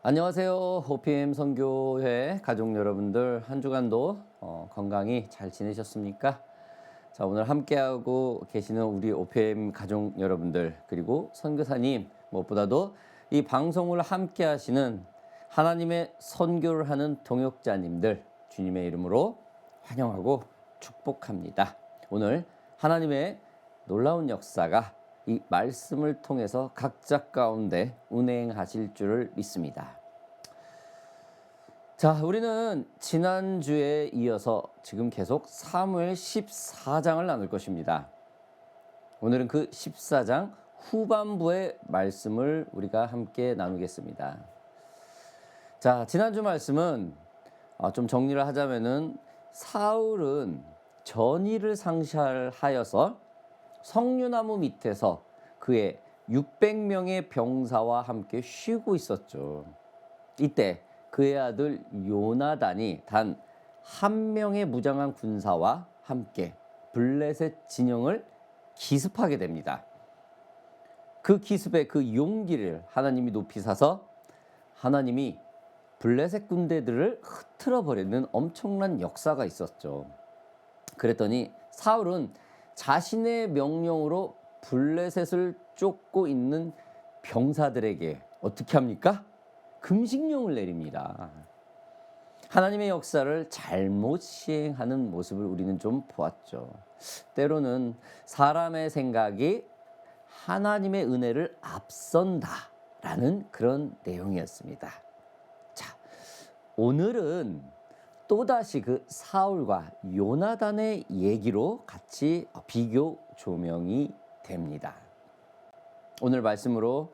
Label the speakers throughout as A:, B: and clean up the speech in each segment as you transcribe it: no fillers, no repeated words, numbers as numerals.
A: 안녕하세요. OPM 선교회 가족 여러분들, 한 주간도 건강히 잘 지내셨습니까? 자, 오늘 함께하고 계시는 우리 OPM 가족 여러분들, 그리고 선교사님, 무엇보다도 이 방송을 함께하시는 하나님의 선교를 하는 동역자님들, 주님의 이름으로 환영하고 축복합니다. 오늘 하나님의 놀라운 역사가 이 말씀을 통해서 각자 가운데 운행하실 줄을 믿습니다. 자, 우리는 지난주에 이어서 지금 계속 사무엘 14장을 나눌 것입니다. 오늘은 그 14장 후반부의 말씀을 우리가 함께 나누겠습니다. 자, 지난주 말씀은 좀 정리를 하자면은 사울은 전의를 상실하여서 석류나무 밑에서 그의 600명의 병사와 함께 쉬고 있었죠. 이때 그의 아들 요나단이 단 한 명의 무장한 군사와 함께 블레셋 진영을 기습하게 됩니다. 그 기습의 그 용기를 하나님이 높이 사서 하나님이 블레셋 군대들을 흩트러 버리는 엄청난 역사가 있었죠. 그랬더니 사울은 자신의 명령으로 블레셋을 쫓고 있는 병사들에게 어떻게 합니까? 금식령을 내립니다. 하나님의 역사를 잘못 시행하는 모습을 우리는 좀 보았죠. 때로는 사람의 생각이 하나님의 은혜를 앞선다라는 그런 내용이었습니다. 자, 오늘은 또다시 그 사울과 요나단의 얘기로 같이 비교 조명이 됩니다. 오늘 말씀으로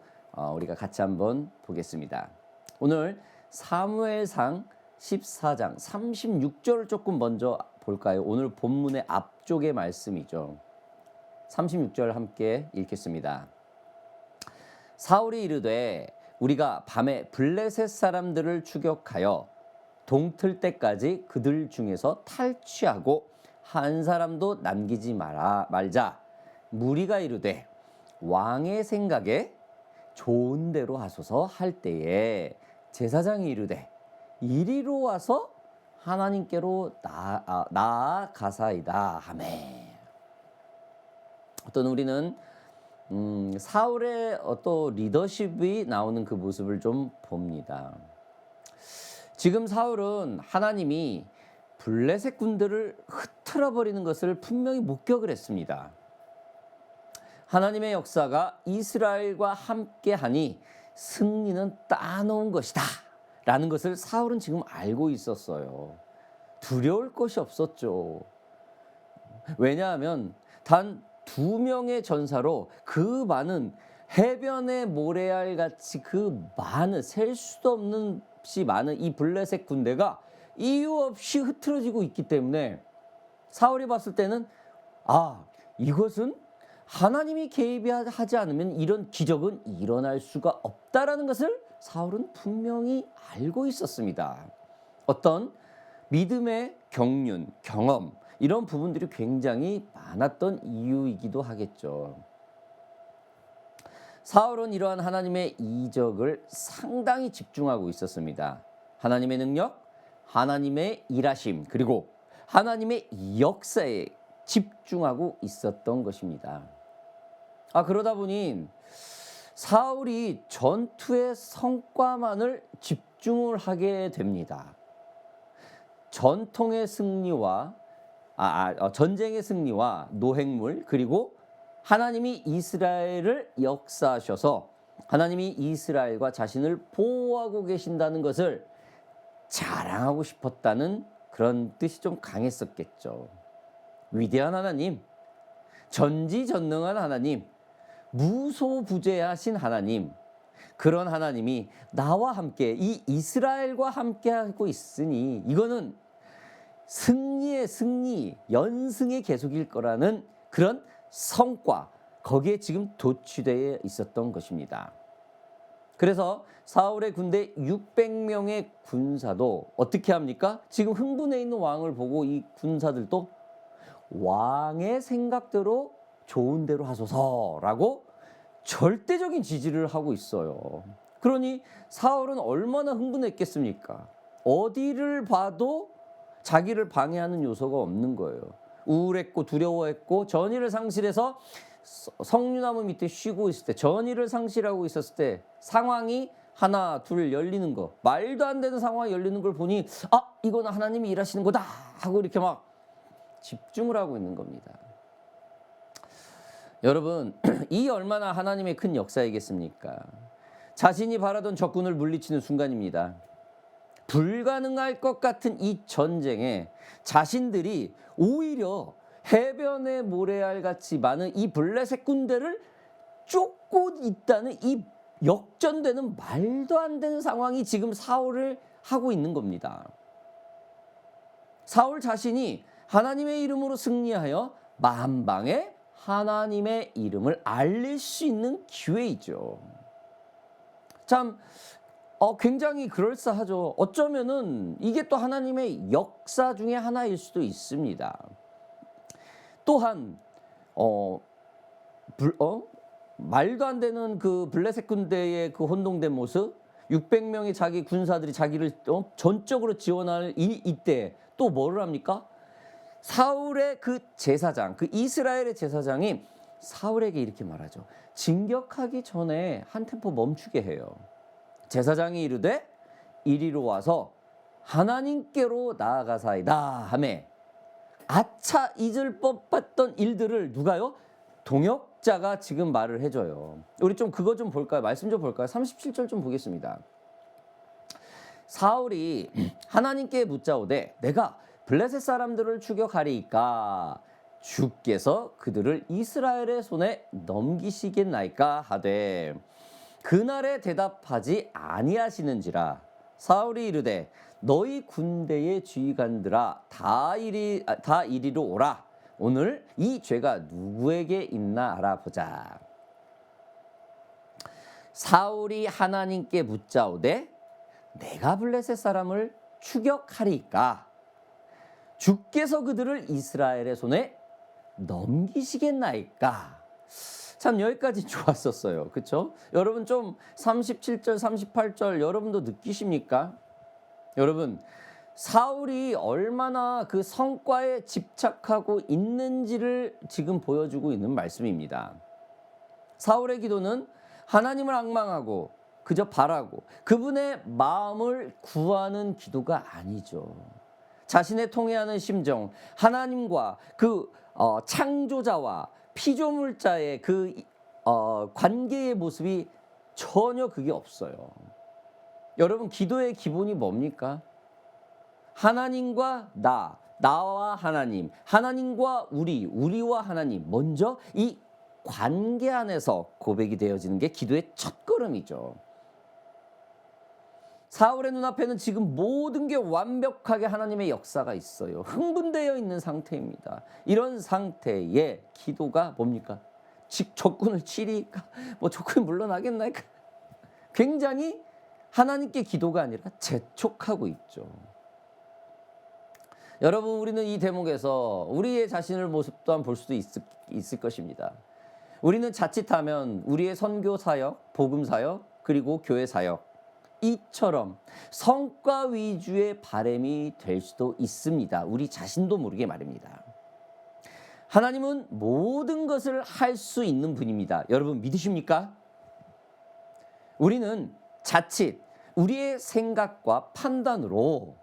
A: 우리가 같이 한번 보겠습니다. 오늘 사무엘상 14장 36절을 조금 먼저 볼까요? 오늘 본문의 앞쪽의 말씀이죠. 36절 함께 읽겠습니다. 사울이 이르되 우리가 밤에 블레셋 사람들을 추격하여 동틀 때까지 그들 중에서 탈취하고 한 사람도 남기지 말자. 무리가 이르되 왕의 생각에 좋은 대로 하소서 할 때에 제사장이 이르되 이리로 와서 하나님께로 나아가사이다 하매. 어떤 우리는 사울의 어떤 리더십이 나오는 그 모습을 좀 봅니다. 지금 사울은 하나님이 블레셋 군대를 흩트러 버리는 것을 분명히 목격을 했습니다. 하나님의 역사가 이스라엘과 함께하니 승리는 따놓은 것이다 라는 것을 사울은 지금 알고 있었어요. 두려울 것이 없었죠. 왜냐하면 단 2명의 전사로 그 많은 해변의 모래알 같이 그 많은 셀 수도 없는 많은 이 블레셋 군대가 이유 없이 흐트러지고 있기 때문에 사울이 봤을 때는 이것은 하나님이 개입하지 않으면 이런 기적은 일어날 수가 없다라는 것을 사울은 분명히 알고 있었습니다. 어떤 믿음의 경륜, 경험 이런 부분들이 굉장히 많았던 이유이기도 하겠죠. 사울은 이러한 하나님의 이적을 상당히 집중하고 있었습니다. 하나님의 능력, 하나님의 일하심, 그리고 하나님의 역사에 집중하고 있었던 것입니다. 그러다 보니 사울이 전투의 성과만을 집중을 하게 됩니다. 전쟁의 승리와 노획물, 그리고 하나님이 이스라엘을 역사하셔서 하나님이 이스라엘과 자신을 보호하고 계신다는 것을 자랑하고 싶었다는 그런 뜻이 좀 강했었겠죠. 위대한 하나님, 전지전능한 하나님, 무소부재하신 하나님, 그런 하나님이 나와 함께 이 이스라엘과 함께하고 있으니 이거는 승리의 승리, 연승의 계속일 거라는 그런 성과, 거기에 지금 도취되어 있었던 것입니다. 그래서 사울의 군대 600명의 군사도 어떻게 합니까? 지금 흥분해 있는 왕을 보고 이 군사들도 왕의 생각대로 좋은 대로 하소서라고 절대적인 지지를 하고 있어요. 그러니 사울은 얼마나 흥분했겠습니까? 어디를 봐도 자기를 방해하는 요소가 없는 거예요. 우울했고 두려워했고 전의를 상실해서 석류나무 밑에 쉬고 있을 때, 전의를 상실하고 있었을 때 상황이 하나 둘 열리는 거, 말도 안 되는 상황이 열리는 걸 보니 이거는 하나님이 일하시는 거다 하고 이렇게 막 집중을 하고 있는 겁니다. 여러분, 이 얼마나 하나님의 큰 역사이겠습니까? 자신이 바라던 적군을 물리치는 순간입니다. 불가능할 것 같은 이 전쟁에 자신들이 오히려 해변의 모래알 같이 많은 이 블레셋 군대를 쫓고 있다는 이 역전되는 말도 안 되는 상황이 지금 사울을 하고 있는 겁니다. 사울 자신이 하나님의 이름으로 승리하여 만방에 하나님의 이름을 알릴 수 있는 기회이죠. 참 굉장히 그럴싸하죠. 어쩌면은 이게 또 하나님의 역사 중에 하나일 수도 있습니다. 또한 말도 안 되는 그 블레셋 군대의 그 혼동된 모습, 600명의 자기 군사들이 자기를 전적으로 지원할 이때 또 뭐를 합니까? 사울의 그 제사장, 그 이스라엘의 제사장이 사울에게 이렇게 말하죠. 진격하기 전에 한 템포 멈추게 해요. 제사장이 이르되 이리로 와서 하나님께로 나아가사이다 하매, 아차 잊을 법했던 일들을 누가요? 동역자가 지금 말을 해줘요. 우리 좀 그거 좀 볼까요? 말씀 좀 볼까요? 37절 좀 보겠습니다. 사울이 하나님께 묻자오되 내가 블레셋 사람들을 추격하리이까 주께서 그들을 이스라엘의 손에 넘기시겠나이까 하되 그날에 대답하지 아니하시는지라. 사울이 이르되 너희 군대의 지휘관들아 다 이리로 오라. 오늘 이 죄가 누구에게 있나 알아보자. 사울이 하나님께 묻자오되 내가 블레셋 사람을 추격하리까 주께서 그들을 이스라엘의 손에 넘기시겠나이까. 참 여기까지 좋았었어요. 그렇죠? 여러분 좀 37절 38절 여러분도 느끼십니까? 여러분, 사울이 얼마나 그 성과에 집착하고 있는지를 지금 보여주고 있는 말씀입니다. 사울의 기도는 하나님을 앙망하고 그저 바라고 그분의 마음을 구하는 기도가 아니죠. 자신의 통해하는 심정, 하나님과 그 창조자와 피조물자의 그 관계의 모습이 전혀 그게 없어요. 여러분, 기도의 기본이 뭡니까? 하나님과 나와 하나님, 하나님과 우리와 하나님, 먼저 이 관계 안에서 고백이 되어지는 게 기도의 첫걸음이죠. 사울의 눈앞에는 지금 모든 게 완벽하게 하나님의 역사가 있어요. 흥분되어 있는 상태입니다. 이런 상태에 기도가 뭡니까? 적군을 치리까? 적군이 물러나겠나이까? 굉장히 하나님께 기도가 아니라 재촉하고 있죠. 여러분, 우리는 이 대목에서 우리의 자신을 모습 또한 볼 수도 있을 것입니다. 우리는 자칫하면 우리의 선교 사역, 복음 사역, 그리고 교회 사역 이처럼 성과 위주의 바람이 될 수도 있습니다. 우리 자신도 모르게 말입니다. 하나님은 모든 것을 할 수 있는 분입니다. 여러분 믿으십니까? 우리는 자칫 우리의 생각과 판단으로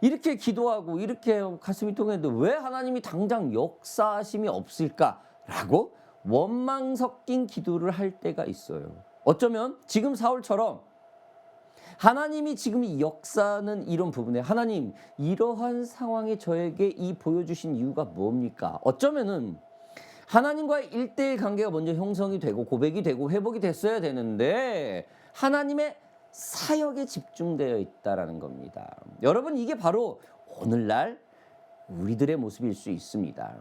A: 이렇게 기도하고 이렇게 가슴이 통했는데 왜 하나님이 당장 역사하심이 없을까라고 원망 섞인 기도를 할 때가 있어요. 어쩌면 지금 사울처럼 하나님이 지금 이 역사는 이런 부분에 하나님 이러한 상황에 저에게 이 보여주신 이유가 뭡니까? 어쩌면은 하나님과의 1대1 관계가 먼저 형성이 되고 고백이 되고 회복이 됐어야 되는데 하나님의 사역에 집중되어 있다라는 겁니다. 여러분, 이게 바로 오늘날 우리들의 모습일 수 있습니다.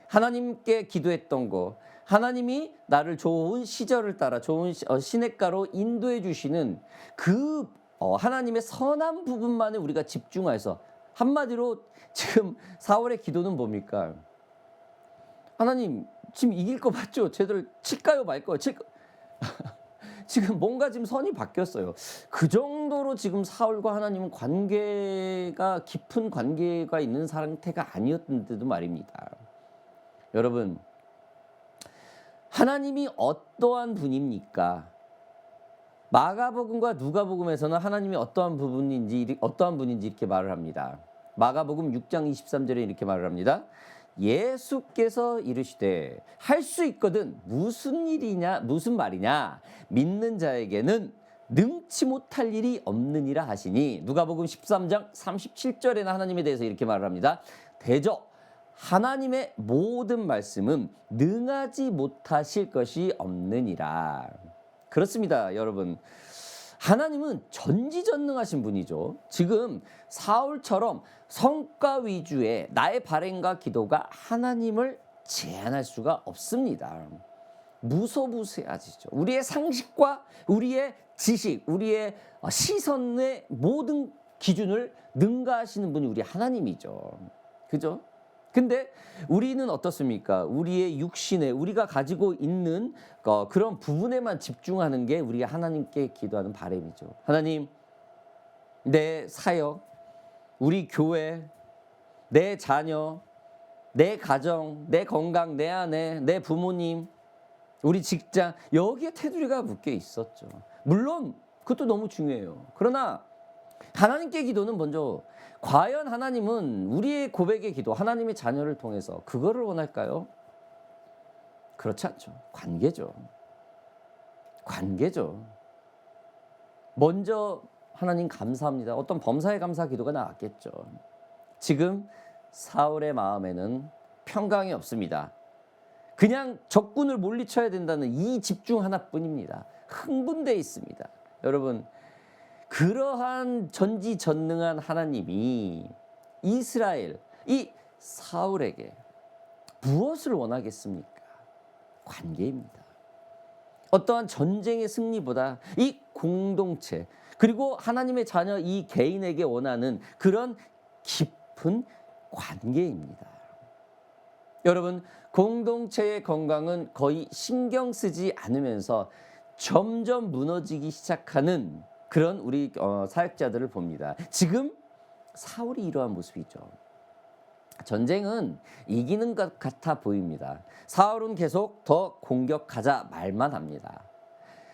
A: 하나님께 기도했던 거, 하나님이 나를 좋은 시절을 따라 좋은 시냇가로 인도해 주시는 그 하나님의 선한 부분만에 우리가 집중해서, 한마디로 지금 사울의 기도는 뭡니까? 하나님 지금 이길 거 맞죠? 쟤들 칠까요 말까요? 지금 뭔가 지금 선이 바뀌었어요. 그 정도로 지금 사울과 하나님은 관계가 깊은 관계가 있는 상태가 아니었는데도 말입니다. 여러분, 하나님이 어떠한 분입니까? 마가복음과 누가복음에서는 하나님이 어떠한 분인지 이렇게 말을 합니다. 마가복음 6장 23절에 이렇게 말을 합니다. 예수께서 이르시되 할 수 있거든 무슨 말이냐 믿는 자에게는 능치 못할 일이 없느니라 하시니, 누가복음 13장 37절에는 하나님에 대해서 이렇게 말을 합니다. 대저 하나님의 모든 말씀은 능하지 못하실 것이 없느니라. 그렇습니다, 여러분. 하나님은 전지전능하신 분이죠. 지금 사울처럼 성과 위주의 나의 발행과 기도가 하나님을 제한할 수가 없습니다. 무소부세하시죠. 우리의 상식과 우리의 지식, 우리의 시선의 모든 기준을 능가하시는 분이 우리 하나님이죠. 그죠? 근데 우리는 어떻습니까? 우리의 육신에 우리가 가지고 있는 그런 부분에만 집중하는 게 우리가 하나님께 기도하는 바람이죠. 하나님, 내 사역, 우리 교회, 내 자녀, 내 가정, 내 건강, 내 아내, 내 부모님, 우리 직장, 여기에 테두리가 묶여 있었죠. 물론 그것도 너무 중요해요. 그러나 하나님께 기도는 먼저, 과연 하나님은 우리의 고백의 기도, 하나님의 자녀를 통해서 그거를 원할까요? 그렇지 않죠. 관계죠. 먼저 하나님 감사합니다. 어떤 범사에 감사 기도가 나왔겠죠. 지금 사울의 마음에는 평강이 없습니다. 그냥 적군을 물리쳐야 된다는 이 집중 하나뿐입니다. 흥분되어 있습니다. 여러분, 그러한 전지전능한 하나님이 이스라엘, 이 사울에게 무엇을 원하겠습니까? 관계입니다. 어떠한 전쟁의 승리보다 이 공동체, 그리고 하나님의 자녀 이 개인에게 원하는 그런 깊은 관계입니다. 여러분, 공동체의 건강은 거의 신경 쓰지 않으면서 점점 무너지기 시작하는 그런 우리 사역자들을 봅니다. 지금 사울이 이러한 모습이죠. 전쟁은 이기는 것 같아 보입니다. 사울은 계속 더 공격하자 말만 합니다.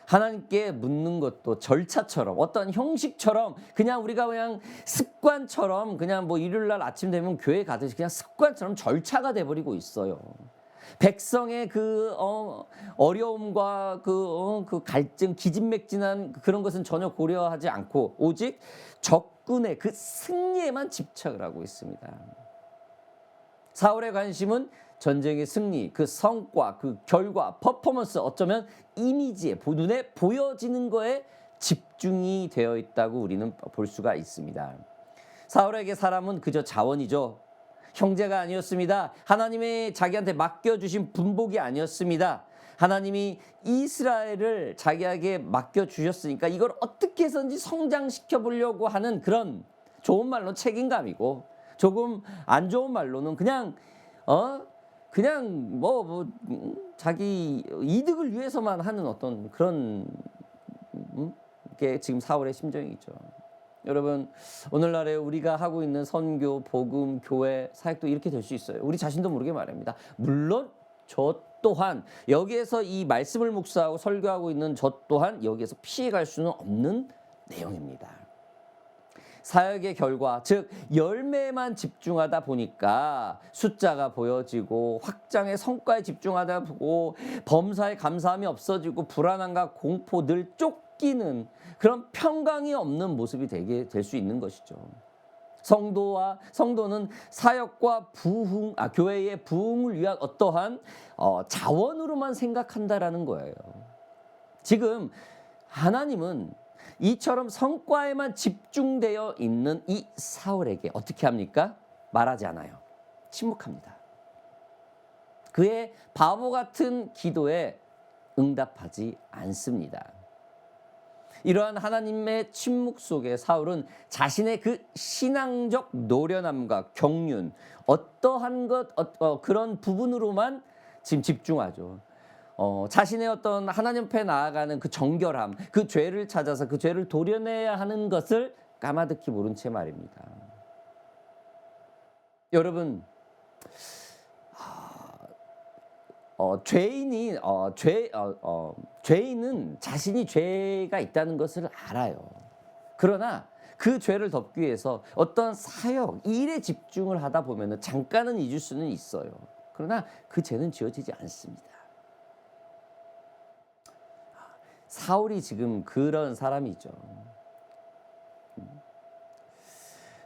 A: 하나님께 묻는 것도 절차처럼, 어떤 형식처럼, 그냥 우리가 그냥 습관처럼, 그냥 뭐 일요일 날 아침 되면 교회 가듯이 그냥 습관처럼 절차가 돼버리고 있어요. 백성의 그 어려움과 그 갈증, 기진맥진한 그런 것은 전혀 고려하지 않고 오직 적군의 그 승리에만 집착을 하고 있습니다. 사울의 관심은 전쟁의 승리, 그 성과, 그 결과, 퍼포먼스, 어쩌면 이미지에, 눈에 보여지는 거에 집중이 되어 있다고 우리는 볼 수가 있습니다. 사울에게 사람은 그저 자원이죠. 형제가 아니었습니다. 하나님의 자기한테 맡겨주신 분복이 아니었습니다. 하나님이 이스라엘을 자기에게 맡겨주셨으니까 이걸 어떻게 해서든지 성장시켜 보려고 하는 그런, 좋은 말로 책임감이고, 조금 안 좋은 말로는 그냥 자기 이득을 위해서만 하는 어떤 그런 게 지금 사울의 심정이죠. 여러분, 오늘날에 우리가 하고 있는 선교, 복음, 교회, 사역도 이렇게 될 수 있어요. 우리 자신도 모르게 말합니다. 물론 저 또한 여기에서 이 말씀을 묵상하고 설교하고 있는 저 또한 여기에서 피해갈 수는 없는 내용입니다. 사역의 결과, 즉 열매만 집중하다 보니까 숫자가 보여지고 확장의 성과에 집중하다 보고 범사에 감사함이 없어지고 불안함과 공포, 늘 쫓기는 그런 평강이 없는 모습이 되게 될 수 있는 것이죠. 성도는 사역과 교회의 부흥을 위한 어떠한 자원으로만 생각한다라는 거예요. 지금 하나님은 이처럼 성과에만 집중되어 있는 이 사울에게 어떻게 합니까? 말하지 않아요. 침묵합니다. 그의 바보 같은 기도에 응답하지 않습니다. 이러한 하나님의 침묵 속에 사울은 자신의 그 신앙적 노련함과 경륜, 어떠한 그런 부분으로만 지금 집중하죠. 자신의 어떤 하나님 앞에 나아가는 그 정결함, 그 죄를 찾아서 그 죄를 도려내야 하는 것을 까마득히 모른 채 말입니다. 여러분, 죄인은 자신이 죄가 있다는 것을 알아요. 그러나 그 죄를 덮기 위해서 어떤 사역, 일에 집중을 하다 보면 잠깐은 잊을 수는 있어요. 그러나 그 죄는 지워지지 않습니다. 사울이 지금 그런 사람이죠.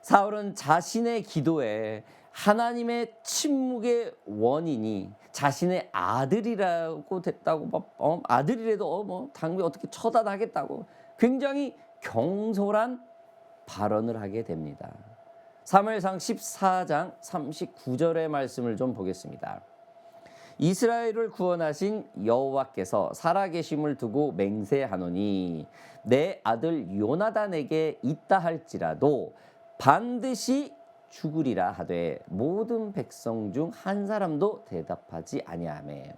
A: 사울은 자신의 기도에 하나님의 침묵의 원인이 자신의 아들이라고 됐다고, 아들이라도 당연히 어떻게 처단하겠다고 굉장히 경솔한 발언을 하게 됩니다. 사무엘상 14장 39절의 말씀을 좀 보겠습니다. 이스라엘을 구원하신 여호와께서 살아계심을 두고 맹세하노니 내 아들 요나단에게 있다 할지라도 반드시 죽으리라 하되 모든 백성 중 한 사람도 대답하지 아니하매.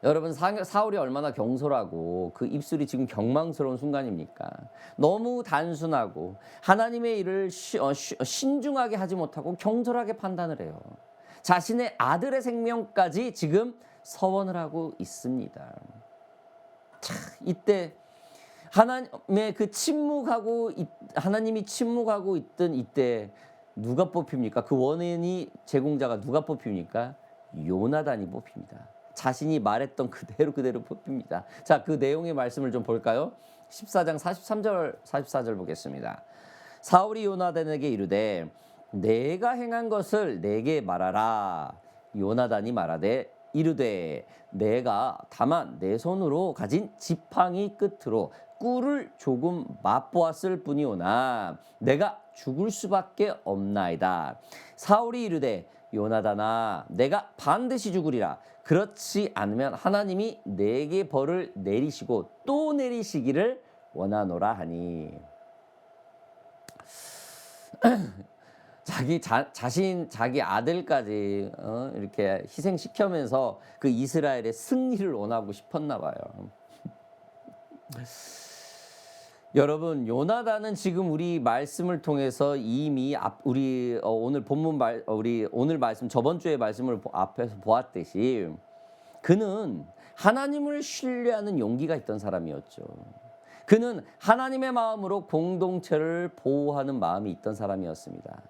A: 여러분, 사울이 얼마나 경솔하고 그 입술이 지금 경망스러운 순간입니까? 너무 단순하고 하나님의 일을 신중하게 하지 못하고 경솔하게 판단을 해요. 자신의 아들의 생명까지 지금 서원을 하고 있습니다. 자, 이때 하나님의 그 하나님이 침묵하고 있던 이때 누가 뽑힙니까? 그 원인이 제공자가 누가 뽑힙니까? 요나단이 뽑힙니다. 자신이 말했던 그대로 뽑힙니다. 자, 그 내용의 말씀을 좀 볼까요? 14장 43절 44절 보겠습니다. 사울이 요나단에게 이르되 내가 행한 것을 내게 말하라. 요나단이 말하되 이르되 내가 다만 내 손으로 가진 지팡이 끝으로 꿀을 조금 맛보았을 뿐이오나 내가 죽을 수밖에 없나이다. 사울이 이르되 요나단아 내가 반드시 죽으리라. 그렇지 않으면 하나님이 내게 벌을 내리시고 또 내리시기를 원하노라 하니. 자기 아들까지 이렇게 희생시키면서 그 이스라엘의 승리를 원하고 싶었나 봐요. 여러분, 요나단은 지금 우리 말씀을 통해서 이미 우리 오늘 오늘 말씀 저번 주의 말씀을 앞에서 보았듯이 그는 하나님을 신뢰하는 용기가 있던 사람이었죠. 그는 하나님의 마음으로 공동체를 보호하는 마음이 있던 사람이었습니다.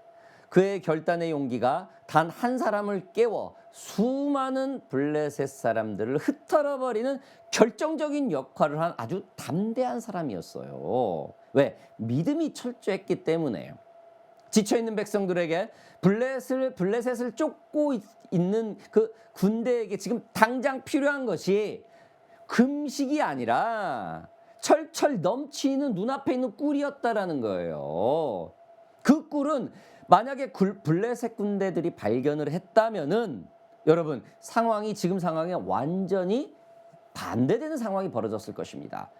A: 그의 결단의 용기가 단 한 사람을 깨워 수많은 블레셋 사람들을 흩어버리는 결정적인 역할을 한 아주 담대한 사람이었어요. 왜? 믿음이 철저했기 때문에요. 지쳐있는 백성들에게 블레셋을 쫓고 있는 그 군대에게 지금 당장 필요한 것이 금식이 아니라 철철 넘치는 눈앞에 있는 꿀이었다라는 거예요. 그 꿀은 만약에 블레셋 군대들이 발견을 했다면은 여러분 지금 상황에 완전히 반대되는 상황이 벌어졌을 것입니다.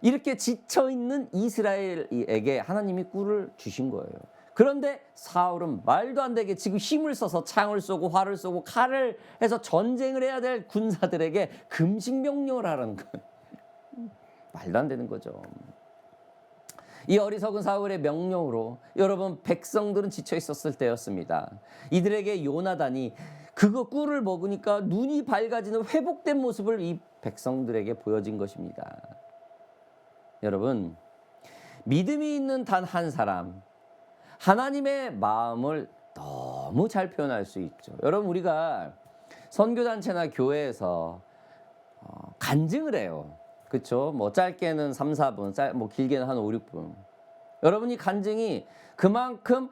A: 이렇게 지쳐있는 이스라엘에게 하나님이 꿀을 주신 거예요. 그런데 사울은 말도 안 되게 지금 힘을 써서 창을 쏘고 활을 쏘고 칼을 해서 전쟁을 해야 될 군사들에게 금식 명령을 하라는 거예요. 말도 안 되는 거죠. 이 어리석은 사울의 명령으로 여러분 백성들은 지쳐 있었을 때였습니다. 이들에게 요나단이 그거 꿀을 먹으니까 눈이 밝아지는 회복된 모습을 이 백성들에게 보여진 것입니다. 여러분, 믿음이 있는 단 한 사람, 하나님의 마음을 너무 잘 표현할 수 있죠. 여러분, 우리가 선교단체나 교회에서 간증을 해요. 그렇죠? 뭐 짧게는 3, 4분, 뭐 길게는 한 5, 6분. 여러분이 간증이 그만큼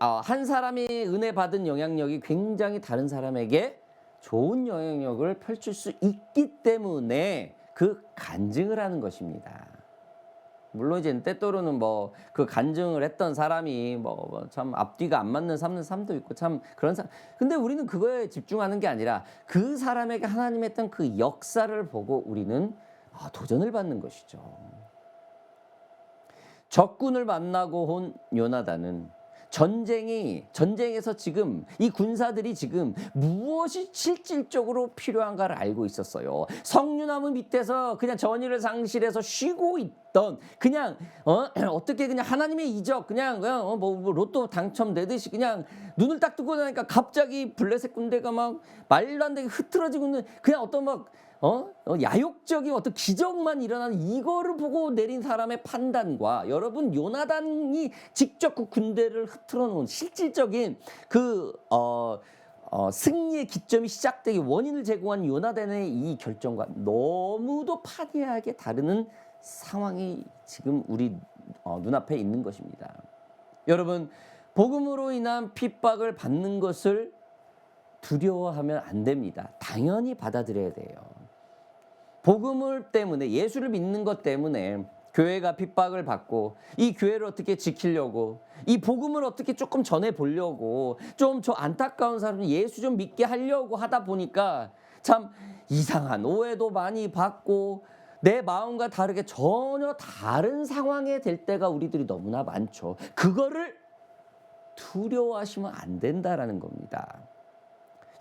A: 한 사람이 은혜 받은 영향력이 굉장히 다른 사람에게 좋은 영향력을 펼칠 수 있기 때문에 그 간증을 하는 것입니다. 물론 이제 때때로는 뭐 그 간증을 했던 사람이 참 앞뒤가 안 맞는 삶도 있고 참 그런 사람. 근데 우리는 그거에 집중하는 게 아니라 그 사람에게 하나님 했던 그 역사를 보고 우리는 도전을 받는 것이죠. 적군을 만나고 온 요나단은 전쟁에서 지금 이 군사들이 지금 무엇이 실질적으로 필요한가를 알고 있었어요. 석류나무 밑에서 그냥 전의를 상실해서 쉬고 있던 그냥 어떻게 그냥 하나님의 이적 그냥 뭐 로또 당첨되듯이 그냥 눈을 딱 뜨고 나니까 갑자기 블레셋 군대가 막 말도 안 되게 흐트러지고 있는 그냥 어떤 막 야욕적인 어떤 기적만 일어나는 이거를 보고 내린 사람의 판단과 여러분 요나단이 직접 그 군대를 흐트러 놓은 실질적인 승리의 기점이 시작되기 원인을 제공한 요나단의 이 결정과 너무도 판이하게 다르는 상황이 지금 우리 눈앞에 있는 것입니다. 여러분 복음으로 인한 핍박을 받는 것을 두려워하면 안 됩니다. 당연히 받아들여야 돼요. 복음을 때문에 예수를 믿는 것 때문에 교회가 핍박을 받고 이 교회를 어떻게 지키려고 이 복음을 어떻게 조금 전해 보려고 좀 저 안타까운 사람들 예수 좀 믿게 하려고 하다 보니까 참 이상한 오해도 많이 받고 내 마음과 다르게 전혀 다른 상황에 될 때가 우리들이 너무나 많죠. 그거를 두려워하시면 안 된다라는 겁니다.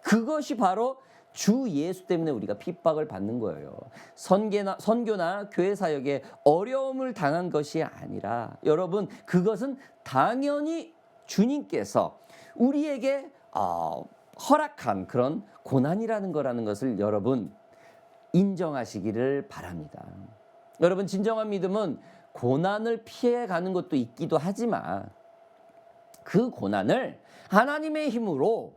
A: 그것이 바로 주 예수 때문에 우리가 핍박을 받는 거예요. 선교나 교회 사역에 어려움을 당한 것이 아니라 여러분 그것은 당연히 주님께서 우리에게 허락한 그런 고난이라는 거라는 것을 여러분 인정하시기를 바랍니다. 여러분 진정한 믿음은 고난을 피해가는 것도 있기도 하지만 그 고난을 하나님의 힘으로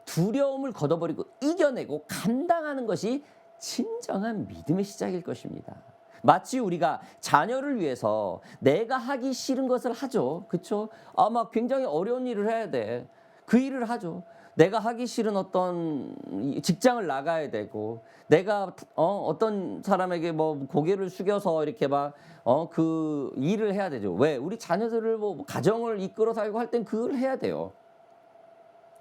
A: 두려움을 걷어버리고 이겨내고 감당하는 것이 진정한 믿음의 시작일 것입니다. 마치 우리가 자녀를 위해서 내가 하기 싫은 것을 하죠. 그렇죠? 막 굉장히 어려운 일을 해야 돼. 그 일을 하죠. 내가 하기 싫은 어떤 직장을 나가야 되고 내가 어떤 사람에게 뭐 고개를 숙여서 이렇게 막 그 일을 해야 되죠. 왜? 우리 자녀들을 뭐 가정을 이끌어 살고 할 땐 그걸 해야 돼요.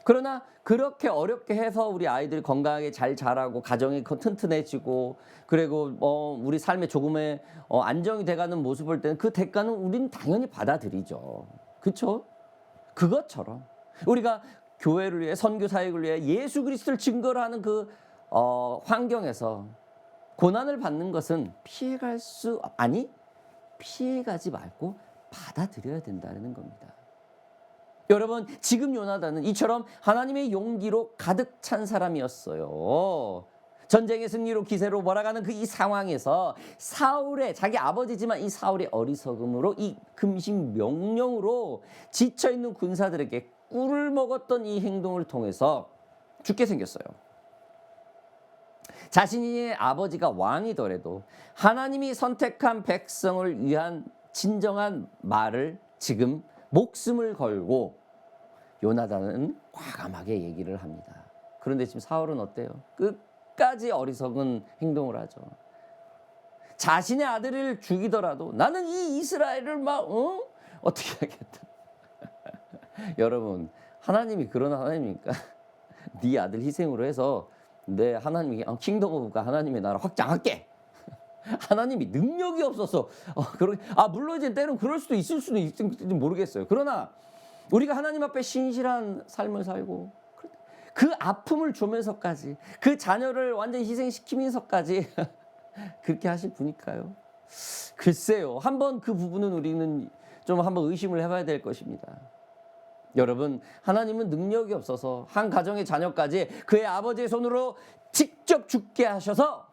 A: 그러나 그렇게 어렵게 해서 우리 아이들이 건강하게 잘 자라고 가정이 튼튼해지고 그리고 우리 삶에 조금의 안정이 돼가는 모습을 때는 그 대가는 우리는 당연히 받아들이죠. 그렇죠? 그것처럼 우리가 교회를 위해 선교 사역을 위해 예수 그리스도를 증거를 하는 그 환경에서 고난을 받는 것은 피해가지 말고 받아들여야 된다는 겁니다. 여러분 지금 요나단은 이처럼 하나님의 용기로 가득 찬 사람이었어요. 전쟁의 승리로 기세로 몰아가는 그 이 상황에서 사울의 자기 아버지지만 이 사울의 어리석음으로 이 금식 명령으로 지쳐있는 군사들에게 꿀을 먹었던 이 행동을 통해서 죽게 생겼어요. 자신의 아버지가 왕이더라도 하나님이 선택한 백성을 위한 진정한 말을 지금 목숨을 걸고 요나단은 과감하게 얘기를 합니다. 그런데 지금 사울은 어때요? 끝까지 어리석은 행동을 하죠. 자신의 아들을 죽이더라도 나는 이 이스라엘을 어떻게 하겠다. 여러분 하나님이 그런 하나님입니까? 네 아들 희생으로 해서 내 하나님이 킹덤 오브 하나님의 나라 확장할게. 하나님이 능력이 없어서 물론 이제 때론 그럴 수도 있을지 모르겠어요. 그러나 우리가 하나님 앞에 신실한 삶을 살고 그 아픔을 주면서까지 그 자녀를 완전히 희생시키면서까지 그렇게 하실 분일까요? 글쎄요. 한번 그 부분은 우리는 좀 한번 의심을 해봐야 될 것입니다. 여러분 하나님은 능력이 없어서 한 가정의 자녀까지 그의 아버지의 손으로 직접 죽게 하셔서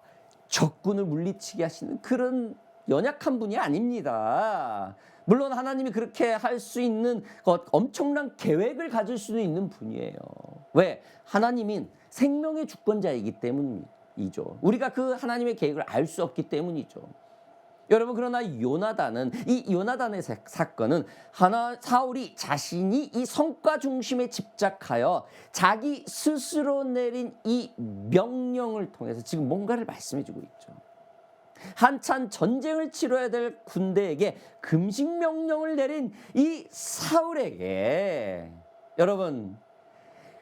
A: 적군을 물리치게 하시는 그런 연약한 분이 아닙니다. 물론 하나님이 그렇게 할 수 있는 엄청난 계획을 가질 수도 있는 분이에요. 왜? 하나님은 생명의 주권자이기 때문이죠. 우리가 그 하나님의 계획을 알 수 없기 때문이죠. 여러분 그러나 이 요나단의 사건은 사울이 자신이 이 성과 중심에 집착하여 자기 스스로 내린 이 명령을 통해서 지금 뭔가를 말씀해주고 있죠. 한참 전쟁을 치러야 될 군대에게 금식 명령을 내린 이 사울에게 여러분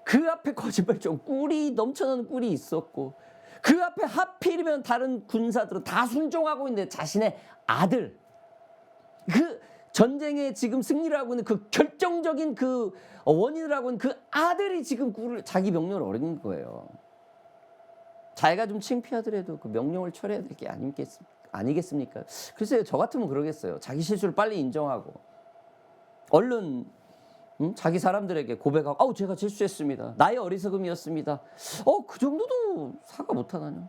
A: 그 앞에 거짓말처럼 꿀이 넘쳐나는 꿀이 있었고 그 앞에 하필이면 다른 군사들은 다 순종하고 있는데 자신의 아들 그 전쟁에 지금 승리를 하고 있는 그 결정적인 그 원인을 하고 있는 그 아들이 지금 자기 명령을 어긴 거예요. 자기가 좀 창피하더라도 그 명령을 철회해야 될 게 아니겠습니까? 글쎄요, 저 같으면 그러겠어요. 자기 실수를 빨리 인정하고 얼른 자기 사람들에게 고백하고 제가 실수했습니다. 나의 어리석음이었습니다. 그 정도도 사과 못하나요?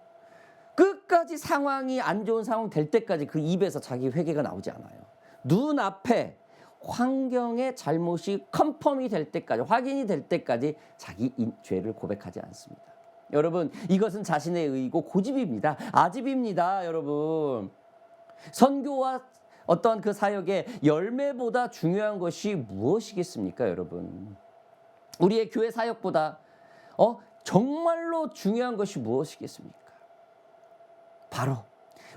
A: 끝까지 상황이 안 좋은 상황 될 때까지 그 입에서 자기 회개가 나오지 않아요. 눈앞에 환경의 잘못이 컨펌이 될 때까지, 확인이 될 때까지 자기 죄를 고백하지 않습니다. 여러분, 이것은 자신의 의이고 고집입니다. 아집입니다, 여러분. 선교와 어떠한 그 사역의 열매보다 중요한 것이 무엇이겠습니까, 여러분? 우리의 교회 사역보다 정말로 중요한 것이 무엇이겠습니까? 바로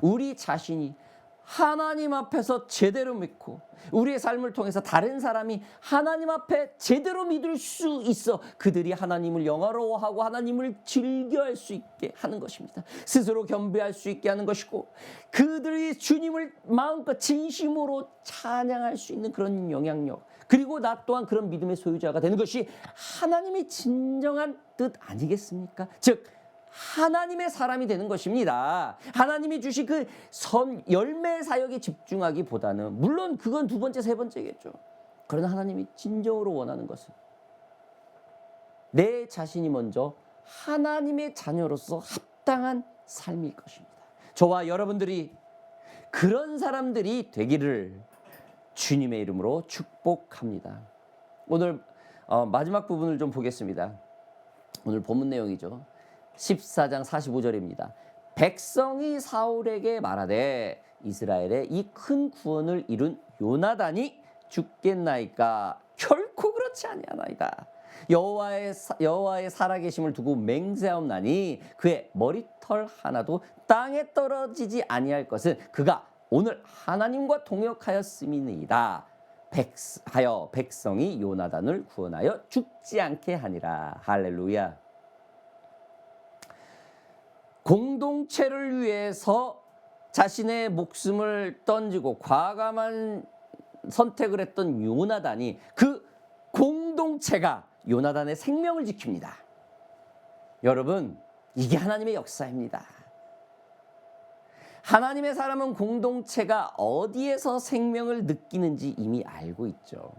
A: 우리 자신이 하나님 앞에서 제대로 믿고 우리의 삶을 통해서 다른 사람이 하나님 앞에 제대로 믿을 수 있어 그들이 하나님을 영화로워하고 하나님을 즐겨할 수 있게 하는 것입니다. 스스로 겸비할 수 있게 하는 것이고 그들이 주님을 마음껏 진심으로 찬양할 수 있는 그런 영향력, 그리고 나 또한 그런 믿음의 소유자가 되는 것이 하나님의 진정한 뜻 아니겠습니까? 즉 하나님의 사람이 되는 것입니다. 하나님이 주신 그 열매 사역에 집중하기보다는, 물론 그건 두 번째, 세 번째겠죠. 그러나 하나님이 진정으로 원하는 것은 내 자신이 먼저 하나님의 자녀로서 합당한 삶일 것입니다. 저와 여러분들이 그런 사람들이 되기를 주님의 이름으로 축복합니다. 오늘 마지막 부분을 좀 보겠습니다. 오늘 본문 내용이죠. 14장 45절입니다. 백성이 사울에게 말하되 이스라엘의 이 큰 구원을 이룬 요나단이 죽겠나이까? 결코 그렇지 아니하나이다. 여호와의 살아계심을 두고 맹세하옵나니 그의 머리털 하나도 땅에 떨어지지 아니할 것은 그가 오늘 하나님과 동역하였음이니이다. 하여 백성이 요나단을 구원하여 죽지 않게 하니라. 할렐루야. 공동체를 위해서 자신의 목숨을 던지고 과감한 선택을 했던 요나단이, 그 공동체가 요나단의 생명을 지킵니다. 여러분, 이게 하나님의 역사입니다. 하나님의 사람은 공동체가 어디에서 생명을 느끼는지 이미 알고 있죠.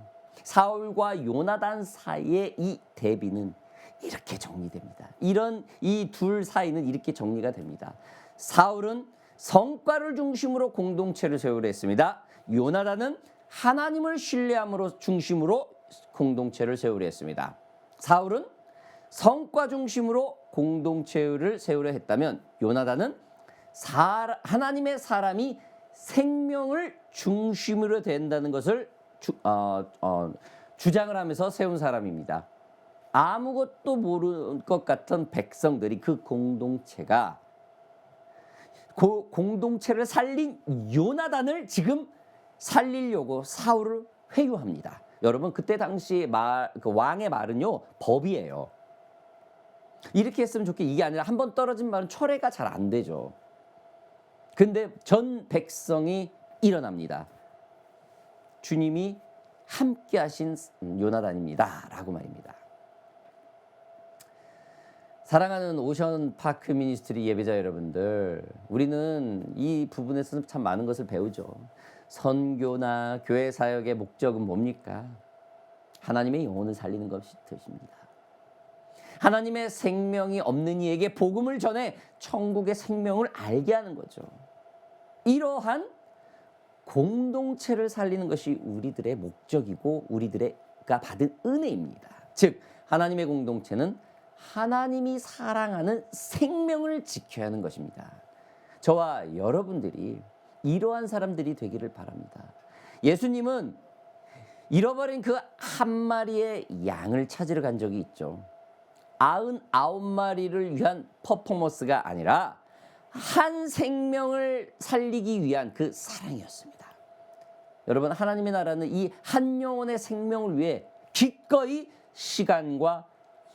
A: 사울과 요나단 사이의 이 대비는 이렇게 정리됩니다. 이 둘 사이는 이렇게 정리가 됩니다. 사울은 성과를 중심으로 공동체를 세우려 했습니다. 요나단은 하나님을 신뢰함으로 중심으로 공동체를 세우려 했습니다. 사울은 성과 중심으로 공동체를 세우려 했다면 요나단은 하나님의 사람이 생명을 중심으로 된다는 것을 주장을 하면서 세운 사람입니다. 아무것도 모르는 것 같은 백성들이, 그 공동체가 그 공동체를 살린 요나단을 지금 살리려고 사울을 회유합니다. 여러분, 그때 당시 그 왕의 말은요, 법이에요. 이렇게 했으면 좋겠, 이게 아니라 한 번 떨어진 말은 철회가 잘 안 되죠. 근데 전 백성이 일어납니다. 주님이 함께 하신 요나단입니다 라고 말입니다. 사랑하는 오션파크 미니스트리 예배자 여러분들, 우리는 이 부분에서 참 많은 것을 배우죠. 선교나 교회 사역의 목적은 뭡니까? 하나님의 영혼을 살리는 것입니다. 하나님의 생명이 없는 이에게 복음을 전해 천국의 생명을 알게 하는 거죠. 이러한 공동체를 살리는 것이 우리들의 목적이고 우리들가 받은 은혜입니다. 즉, 하나님의 공동체는 하나님이 사랑하는 생명을 지켜야 하는 것입니다. 저와 여러분들이 이러한 사람들이 되기를 바랍니다. 예수님은 잃어버린 그 한 마리의 양을 찾으러 간 적이 있죠. 99마리를 위한 퍼포먼스가 아니라 한 생명을 살리기 위한 그 사랑이었습니다. 여러분, 하나님의 나라는 이 한 영혼의 생명을 위해 기꺼이 시간과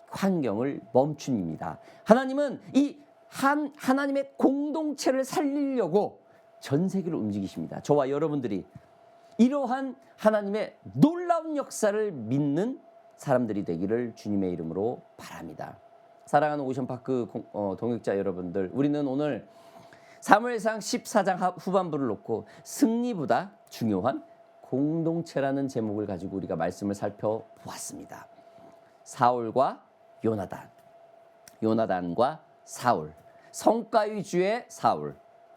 A: 환경을 멈춥니다. 하나님은 이 하나님의 공동체를 살리려고 전 세계를 움직이십니다. 저와 여러분들이 이러한 하나님의 놀라운 역사를 믿는 사람들이 되기를 주님의 이름으로 바랍니다. 사랑하는 오션파크 동역자 여러분들, 우리는 오늘 사무엘상 14장 후반부를 놓고 승리보다 중요한 공동체라는 제목을 가지고 우리가 말씀을 살펴보았습니다. 사울과 요나단, 요나단과 사울, 성과 위주의 사울,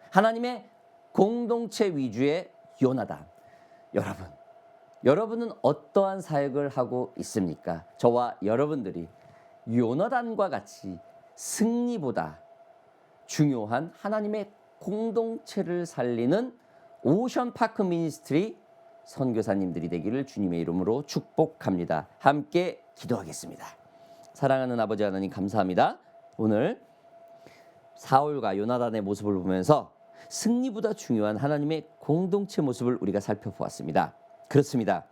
A: 하나님의 공동체 위주의 요나단. 여러분은 어떠한 사역을 하고 있습니까? 저와 여러분들이 요나단과 같이 승리보다 중요한 하나님의 공동체를 살리는 오션파크 미니스트리 선교사님들이 되기를 주님의 이름으로 축복합니다. 함께 기도하겠습니다. 사랑하는 아버지 하나님, 감사합니다. 오늘 사울과 요나단의 모습을 보면서 승리보다 중요한 하나님의 공동체 모습을 우리가 살펴보았습니다. 그렇습니다.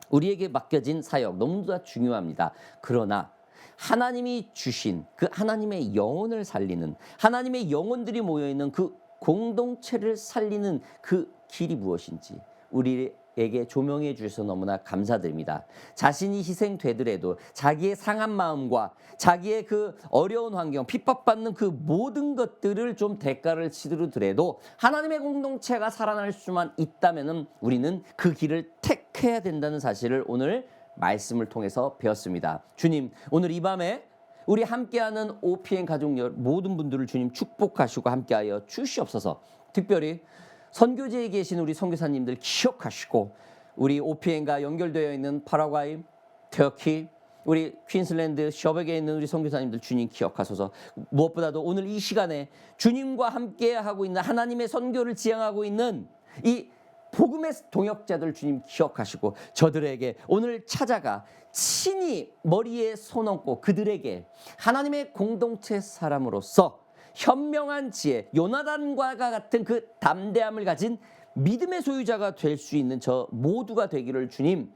A: 우리에게 맡겨진 사역 너무나 중요합니다. 그러나 하나님이 주신 그 하나님의 영혼을 살리는, 하나님의 영혼들이 모여있는 그 공동체를 살리는 그 길이 무엇인지 우리에게 조명해 주셔서 너무나 감사드립니다. 자신이 희생되더라도 자기의 상한 마음과 자기의 그 어려운 환경, 핍박받는 그 모든 것들을 좀 대가를 치르더라도 하나님의 공동체가 살아날 수만 있다면 우리는 그 길을 택해야 된다는 사실을 오늘 말씀을 통해서 배웠습니다. 주님, 오늘 이 밤에 우리 함께하는 OPN 가족 모든 분들을 주님 축복하시고 함께하여 주시옵소서. 특별히 선교지에 계신 우리 선교사님들 기억하시고, 우리 OPN과 연결되어 있는 파라과이, 터키, 우리 퀸슬랜드 셔벡에 있는 우리 선교사님들 주님 기억하소서. 무엇보다도 오늘 이 시간에 주님과 함께하고 있는, 하나님의 선교를 지향하고 있는 이 복음의 동역자들 주님 기억하시고, 저들에게 오늘 찾아가 친히 머리에 손 얹고 그들에게 하나님의 공동체 사람으로서 현명한 지혜, 요나단과 같은 그 담대함을 가진 믿음의 소유자가 될 수 있는 저 모두가 되기를 주님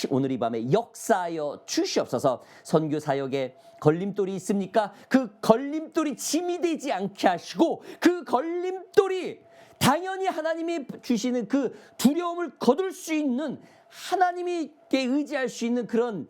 A: 오늘 이 밤에 역사하여 주시옵소서. 선교 사역에 걸림돌이 있습니까? 그 걸림돌이 짐이 되지 않게 하시고, 그 걸림돌이 당연히 하나님이 주시는 그 두려움을 거둘 수 있는, 하나님께 의지할 수 있는 그런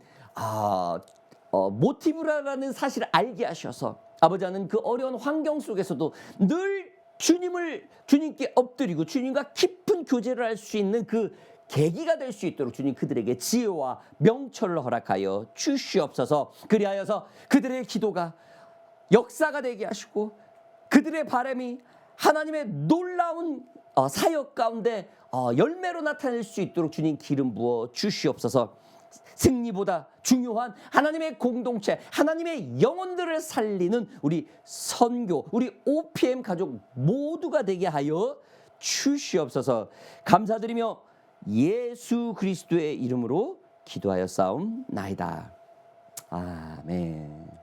A: 모티브라는 사실을 알게 하셔서 아버지 하나님 그 어려운 환경 속에서도 늘 주님께 엎드리고 주님과 깊은 교제를 할 수 있는 그 계기가 될 수 있도록 주님 그들에게 지혜와 명철을 허락하여 주시옵소서. 그리하여서 그들의 기도가 역사가 되게 하시고, 그들의 바람이 하나님의 놀라운 사역 가운데 열매로 나타낼 수 있도록 주님 기름 부어 주시옵소서. 승리보다 중요한 하나님의 공동체, 하나님의 영혼들을 살리는 우리 선교, 우리 OPM 가족 모두가 되게 하여 주시옵소서. 감사드리며 예수 그리스도의 이름으로 기도하여 싸움나이다. 아멘.